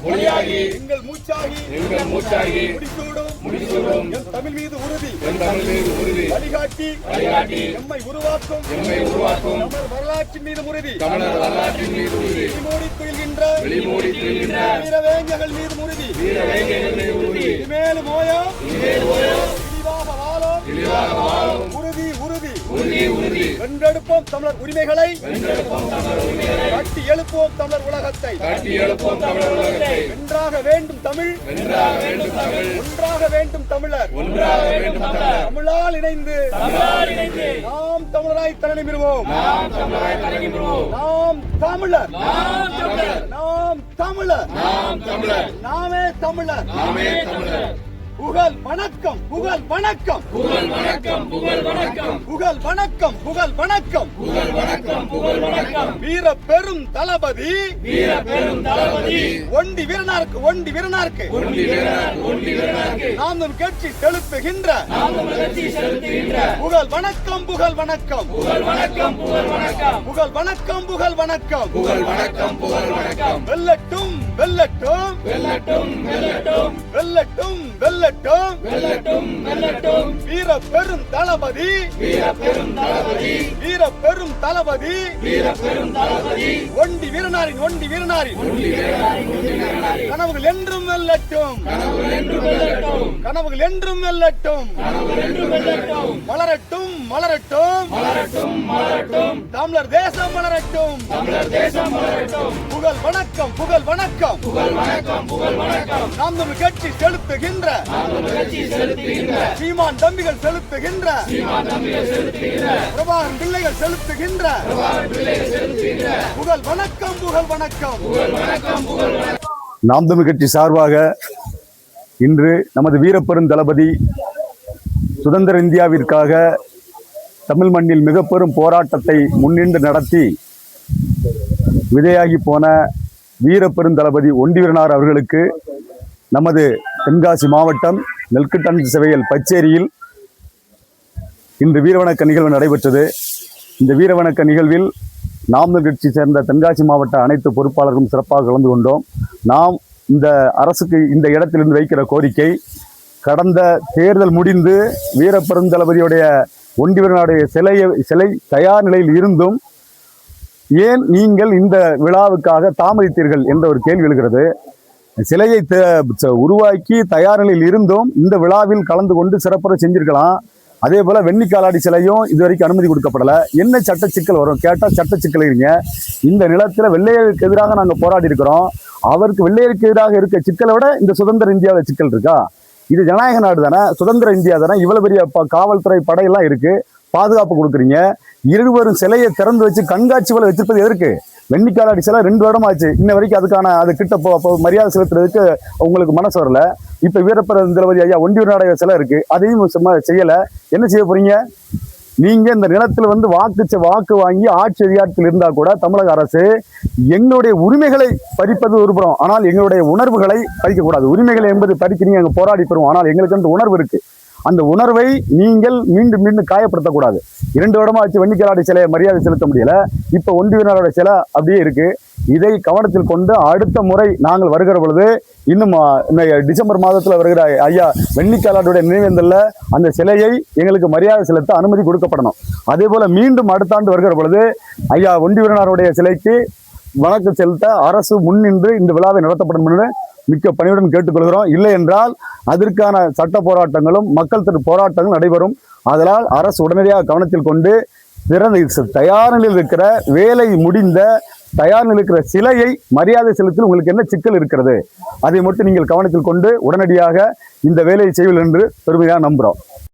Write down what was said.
எங்கள் மூச்சாகி முடிசூடும் என் தமிழ் மீது உறுதி வழிகாட்டி எம்மை உருவாக்கும் தமிழர் வரலாற்றின் மீது உறுதி வெளிமோடி துயில்கின்ற வீரவேங்கர்கள் மீது உறுதி இனிமேலும் ஓயா இழிவாக வாழும் உறுதி வென்றெடுப்போம் தமிழர் உரிமைகளை கட்டி எழுப்போம் தமிழர் உலகத்தை வென்றாக வேண்டும் தமிழ் ஒன்றாக வேண்டும் தமிழர் தமிழால் இணைந்து நாம் தமிழராய் தலை நிமிர்வோம் நாம் தமிழர் நாமே தமிழர் புகழ் வணக்கம் வீர பெரும் தளபதி ஒண்டி வீரனாருக்கு நாம் கட்சி செலுத்துகின்ற புகழ் வணக்கம் வெல்லட்டும் வீர பெரும் தளபதி ஒண்டி வீரனாரின் கனவுகள் என்றும் வெல்லட்டும் மலரட்டும் தமிழர் தேசம் மலரட்டும் புகழ் வணக்கம் நாம் தமிழ் கட்சி செலுத்துகின்ற சீமான் தம்பிகள் செலுத்துகின்ற பிரபாகரன் பிள்ளைகள் செலுத்துகின்ற புகழ் வணக்கம் நாம் தமிழ் கட்சி சார்பாக இன்று நமது வீரப்பெரும் தளபதி சுதந்திர இந்தியாவிற்காக தமிழ் மண்ணில் மிக பெரும் போராட்டத்தை முன்னின்று நடத்தி விதையாகி போன வீரப்பெருந்தளபதி ஒண்டி வீரனார் அவர்களுக்கு நமது தென்காசி மாவட்டம் நெல்கட்டன் சிவையல் பச்சேரியில் இன்று வீரவணக்க நிகழ்வு நடைபெற்றது. இந்த வீரவணக்க நிகழ்வில் நாம் கட்சி சேர்ந்த தென்காசி மாவட்ட அனைத்து பொறுப்பாளர்களும் சிறப்பாக கலந்து கொண்டோம். நாம் இந்த அரசுக்கு இந்த இடத்திலிருந்து வைக்கிற கோரிக்கை, கடந்த தேர்தல் முடிந்து வீரப்பெருந்தளபதியுடைய ஒண்டி வீரனுடைய சிலை தயார் நிலையில் இருந்தும் ஏன் நீங்கள் இந்த விழாவுக்காக தாமதித்தீர்கள் என்ற ஒரு கேள்வி எழுகிறது. சிலையை உருவாக்கி தயார் நிலையில் இருந்தும் இந்த விழாவில் கலந்து கொண்டு சிறப்புற செஞ்சிருக்கலாம். அதே போல வெண்ணிக்காலாடி சிலையும் இதுவரைக்கும் அனுமதி கொடுக்கப்படலை. என்ன சட்ட சிக்கல் வரும் கேட்டால் சட்ட சிக்கல் இருங்க. இந்த நிலத்தில் வெள்ளையருக்கு எதிராக நாங்கள் போராடி இருக்கிறோம். அவருக்கு வெள்ளையருக்கு எதிராக இருக்க சிக்கலை விட இந்த சுதந்திர இந்தியாவில் சிக்கல் இருக்கா? இது ஜனநாயக நாடு தானே, சுதந்திர இந்தியா தானே. இவ்வளவு பெரிய காவல்துறை படையெல்லாம் இருக்கு, பாதுகாப்பு கொடுக்குறீங்க. இருவரும் சிலையை திறந்து வச்சு கண்காட்சி போல வச்சிருப்பது எதற்கு? வெண்ணிக்காலாடி சிலை 2 வருடம் ஆச்சு, இன்ன வரைக்கும் அதுக்கான அது கிட்ட மரியாதை செலுத்துறதுக்கு உங்களுக்கு மனசு வரல. இப்ப வீரப்பெருந்தளபதி ஐயா ஒண்டி வீரனுடைய சிலை இருக்கு, அதையும் செய்யல. என்ன செய்ய போறீங்க? நீங்க இந்த நிலத்தில் வந்து வாக்கு வாங்கி ஆட்சி அதிகாரத்தில் இருந்தா கூட தமிழக அரசு எங்களுடைய உரிமைகளை பறிப்பது ஒருபுறம், ஆனால் எங்களுடைய உணர்வுகளை பறிக்கக்கூடாது. உரிமைகளை என்பது பறிக்கிறீங்க, அங்கே போராடி பெறுவோம். ஆனால் எங்களுக்கு அந்த உணர்வு இருக்கு. அந்த உணர்வை நீங்கள் மீண்டும் காயப்படுத்தக்கூடாது. 2 வருடமா ஆச்சு வெண்ணிக்காலாடி சிலையை மரியாதை செலுத்த முடியல. இப்ப ஒண்டி வீரனோட சிலை அப்படியே இருக்கு. இதை கவனத்தில் கொண்டு அடுத்த முறை நாங்கள் வருகிற பொழுது, இன்னும் டிசம்பர் மாதத்தில் வருகிற ஐயா வெண்ணிக்காலாடியுடைய நினைவேந்தல்ல அந்த சிலையை எங்களுக்கு மரியாதை செலுத்த அனுமதி கொடுக்கப்படணும். அதே போல மீண்டும் அடுத்த ஆண்டு வருகிற பொழுது ஐயா ஒண்டி வீரனாருடைய சிலைக்கு வணக்கம் செலுத்த அரசு முன்னின்று இந்த விழாவை நடத்தப்படும் என்று மிக்க பணியுடன் கேட்டுக்கொள்கிறோம். இல்லை என்றால் அதற்கான சட்ட போராட்டங்களும் மக்கள் போராட்டங்களும் நடைபெறும். அதனால் அரசு உடனடியாக கவனத்தில் கொண்டு தயார் நிலையில் இருக்கிற வேலை முடிந்த தயார் நிலையில் இருக்கிற சிலையை மரியாதை செலுத்தி உங்களுக்கு என்ன சிக்கல் இருக்கிறது, அதை மட்டும் நீங்கள் கவனத்தில் கொண்டு உடனடியாக இந்த வேலையை செய்வீர்கள் என்று பெருமையாக நம்புகிறோம்.